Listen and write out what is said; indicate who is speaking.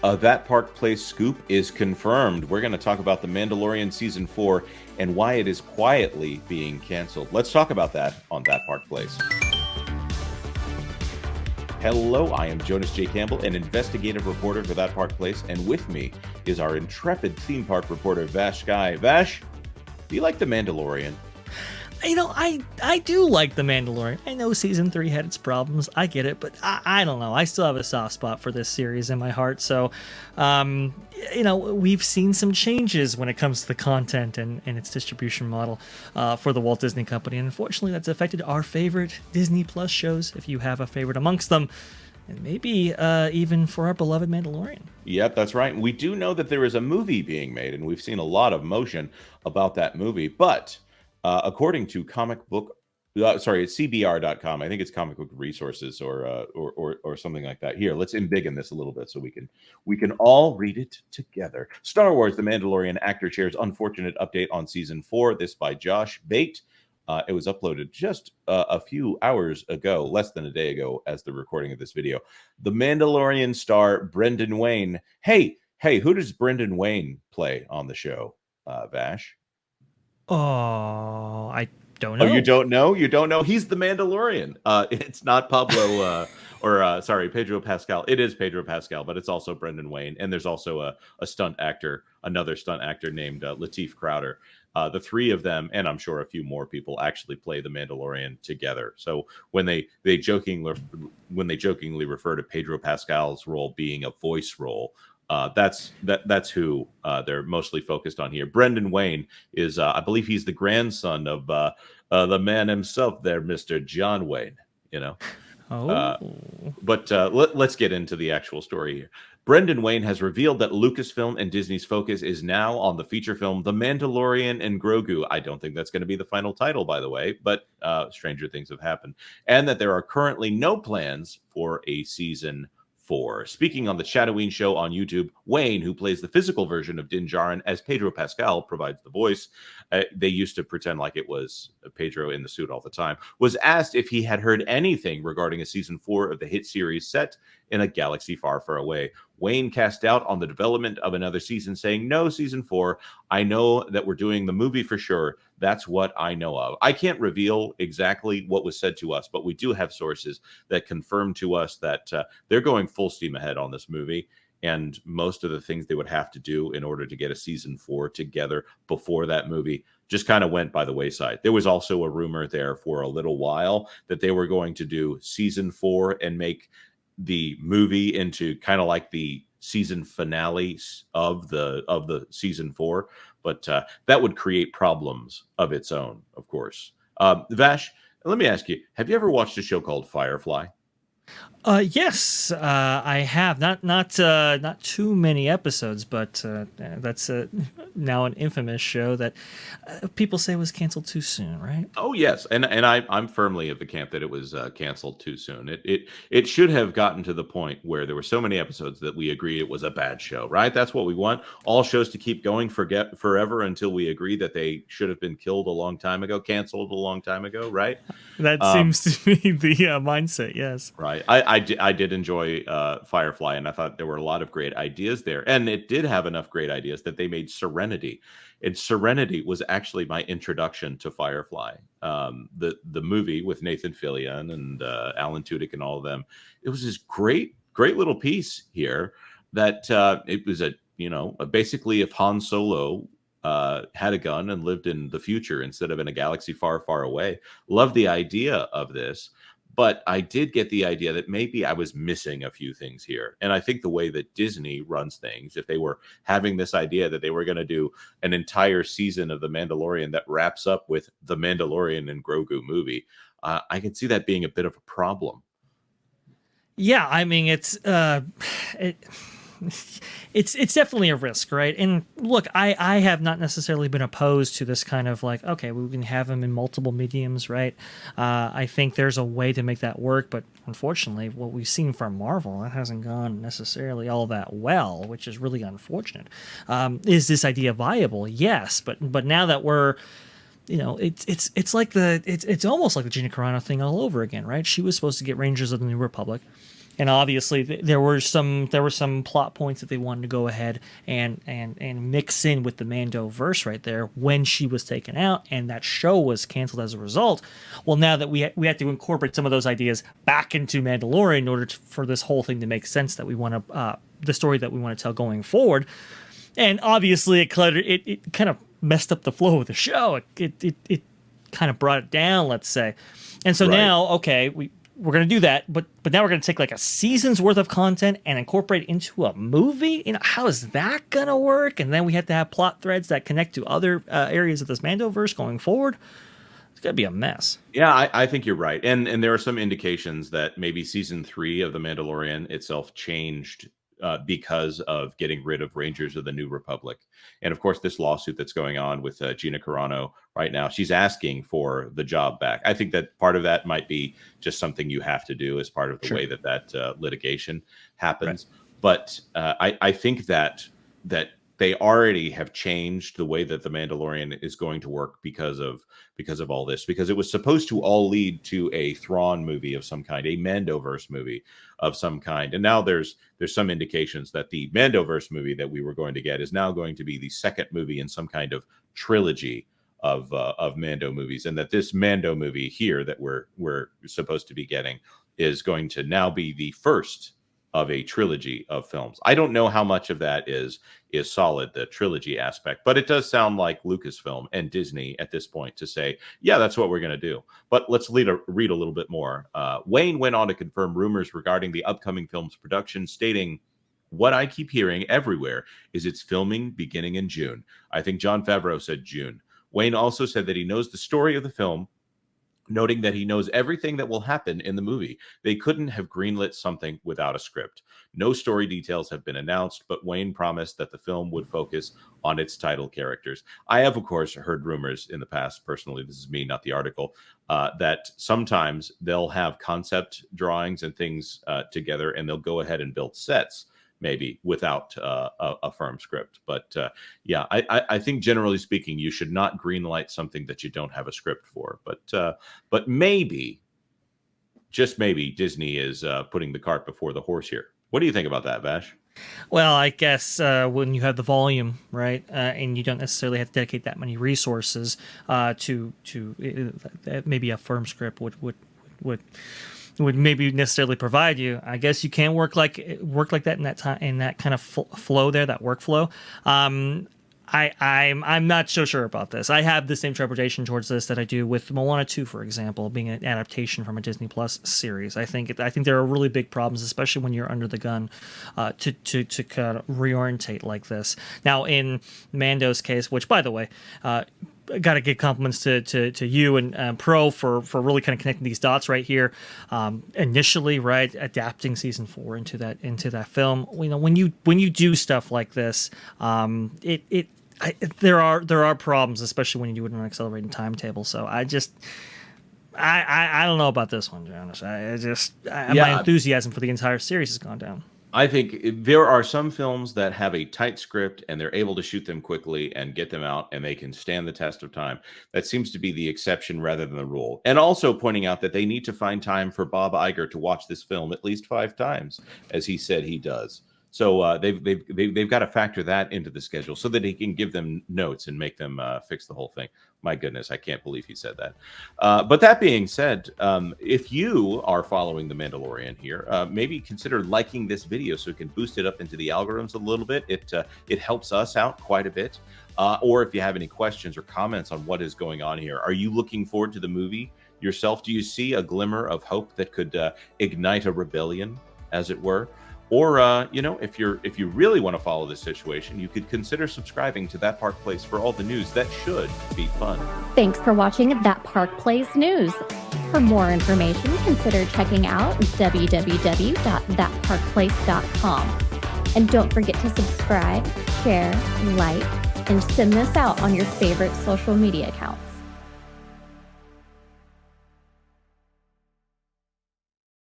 Speaker 1: That Park Place scoop is confirmed. We're going to talk about The Mandalorian Season 4 and why it is quietly being canceled. Let's talk about that on That Park Place. Hello, I am Jonas J. Campbell, an investigative reporter for That Park Place, and with me is our intrepid theme park reporter, Vash Sky. Vash, do you like The Mandalorian?
Speaker 2: I do like The Mandalorian. I know season 3 had its problems. I get it, but I don't know. I still have a soft spot for this series in my heart. So, we've seen some changes when it comes to the content and its distribution model for the Walt Disney Company. And unfortunately, that's affected our favorite Disney Plus shows, if you have a favorite amongst them. And maybe even for our beloved Mandalorian.
Speaker 1: Yep, that's right. And we do know that there is a movie being made, and we've seen a lot of motion about that movie. But according to it's CBR.com. I think it's Comic Book Resources or something like that. Here, let's embiggen this a little bit so we can all read it together. Star Wars: The Mandalorian actor shares unfortunate update on season 4. This by Josh Bate. It was uploaded just a few hours ago, less than a day ago, as the recording of this video. The Mandalorian star Brendan Wayne. Hey, who does Brendan Wayne play on the show, Vash?
Speaker 2: Oh, I don't know.
Speaker 1: Oh, you don't know? You don't know? He's the Mandalorian. It's not Pablo Pedro Pascal. It is Pedro Pascal, but it's also Brendan Wayne. And there's also a stunt actor, another stunt actor named Lateef Crowder. The three of them, and I'm sure a few more people, actually play the Mandalorian together. So when they jokingly refer to Pedro Pascal's role being a voice role, that's who they're mostly focused on here. Brendan Wayne is, I believe, he's the grandson of the man himself, there, Mr. John Wayne. But let's get into the actual story here. Brendan Wayne has revealed that Lucasfilm and Disney's focus is now on the feature film The Mandalorian and Grogu. I don't think that's going to be the final title, by the way, but stranger things have happened. And that there are currently no plans for a season 4. Speaking on the Shadoween show on YouTube, Wayne, who plays the physical version of Din Djarin as Pedro Pascal provides the voice, they used to pretend like it was Pedro in the suit all the time, was asked if he had heard anything regarding a season 4 of the hit series set in a galaxy far, far away. Wayne cast doubt on the development of another season, saying, "No, season 4. I know that we're doing the movie for sure. That's what I know of." I can't reveal exactly what was said to us, but we do have sources that confirm to us that they're going full steam ahead on this movie. And most of the things they would have to do in order to get a season 4 together before that movie just kind of went by the wayside. There was also a rumor there for a little while that they were going to do season 4 and make the movie into kind of like the season finale of the season 4, but that would create problems of its own, of course. Vash, let me ask you: have you ever watched a show called Firefly?
Speaker 2: Yes, I have not too many episodes, but that's now an infamous show that people say was canceled too soon, right?
Speaker 1: Oh yes, and I'm firmly of the camp that it was canceled too soon. It should have gotten to the point where there were so many episodes that we agree it was a bad show, right? That's what we want. All shows to keep going forever until we agree that they should have been killed a long time ago, canceled a long time ago, right?
Speaker 2: That seems to be the mindset. Yes.
Speaker 1: Right. I did enjoy Firefly, and I thought there were a lot of great ideas there. And it did have enough great ideas that they made Serenity. And Serenity was actually my introduction to Firefly. The movie with Nathan Fillion and Alan Tudyk and all of them. It was this great little piece here that it was basically if Han Solo had a gun and lived in the future instead of in a galaxy far, far away. Love the idea of this. But I did get the idea that maybe I was missing a few things here. And I think the way that Disney runs things, if they were having this idea that they were going to do an entire season of The Mandalorian that wraps up with The Mandalorian and Grogu movie, I can see that being a bit of a problem.
Speaker 2: Yeah, I mean it's definitely a risk, right? And look, I have not necessarily been opposed to this kind of like, okay, we can have them in multiple mediums, right? I think there's a way to make that work, but unfortunately, what we've seen from Marvel, that hasn't gone necessarily all that well, which is really unfortunate. Is this idea viable? Yes, but now that we're it's like it's almost like the Gina Carano thing all over again, right? She was supposed to get Rangers of the New Republic. And obviously there were some plot points that they wanted to go ahead and mix in with the Mandoverse right there when she was taken out and that show was canceled as a result. Well, now that we have to incorporate some of those ideas back into Mandalorian in order for this whole thing to make sense, that we want to the story that we want to tell going forward. And obviously it kind of messed up the flow of the show. It kind of brought it down, let's say. And so now, okay, we're going to do that, but now we're going to take like a season's worth of content and incorporate it into a movie. How is that going to work? And then we have to have plot threads that connect to other areas of this Mandoverse going forward. It's going to be a mess.
Speaker 1: Yeah, I think you're right. And there are some indications that maybe season 3 of The Mandalorian itself changed because of getting rid of Rangers of the New Republic. And of course, this lawsuit that's going on with Gina Carano right now, she's asking for the job back. I think that part of that might be just something you have to do as part of the way that litigation happens. Right. But I think that they already have changed the way that The Mandalorian is going to work because of all this, because it was supposed to all lead to a Thrawn movie of some kind, a Mandoverse movie of some kind. And now there's some indications that the Mandoverse movie that we were going to get is now going to be the second movie in some kind of trilogy of Mando movies, and that this Mando movie here that we're supposed to be getting is going to now be the first of a trilogy of films. I don't know how much of that is solid, the trilogy aspect, but it does sound like Lucasfilm and Disney at this point to say, yeah, that's what we're going to do. But let's read a little bit more. Wayne went on to confirm rumors regarding the upcoming film's production, stating, "What I keep hearing everywhere is it's filming beginning in June." I think Jon Favreau said June. Wayne also said that he knows the story of the film, noting that he knows everything that will happen in the movie. They couldn't have greenlit something without a script. No story details have been announced, but Wayne promised that the film would focus on its title characters. I have, of course, heard rumors in the past, personally, this is me, not the article, that sometimes they'll have concept drawings and things together, and they'll go ahead and build sets, maybe without a firm script. But yeah, I think generally speaking, you should not greenlight something that you don't have a script for. But maybe, just maybe, Disney is putting the cart before the horse here. What do you think about that, Vash?
Speaker 2: Well, I guess when you have the volume, right, and you don't necessarily have to dedicate that many resources to maybe a firm script would maybe necessarily provide you. I guess you can work like that in that time, in that kind of flow there, that workflow. I'm not so sure about this. I have the same trepidation towards this that I do with Moana 2, for example, being an adaptation from a Disney Plus series. I think there are really big problems, especially when you're under the gun, to kind of reorientate like this. Now, in Mando's case, which, by the way, got to give compliments to you and Pro for really kind of connecting these dots right here. Initially, right, adapting season 4 into that film. You know, when you do stuff like this, there are problems, especially when you do it on an accelerated timetable. So I don't know about this one, to be honest. My enthusiasm for the entire series has gone down.
Speaker 1: I think there are some films that have a tight script and they're able to shoot them quickly and get them out and they can stand the test of time. That seems to be the exception rather than the rule. And also pointing out that they need to find time for Bob Iger to watch this film at least 5 times, as he said he does. So they've got to factor that into the schedule so that he can give them notes and make them fix the whole thing. My goodness, I can't believe he said that. But that being said, if you are following The Mandalorian here, maybe consider liking this video so it can boost it up into the algorithms a little bit. It helps us out quite a bit. Or if you have any questions or comments on what is going on here, are you looking forward to the movie yourself? Do you see a glimmer of hope that could ignite a rebellion, as it were? Or, if you really want to follow this situation, you could consider subscribing to That Park Place for all the news that should be fun.
Speaker 3: Thanks for watching That Park Place News. For more information, consider checking out www.thatparkplace.com. And don't forget to subscribe, share, like, and send this out on your favorite social media accounts.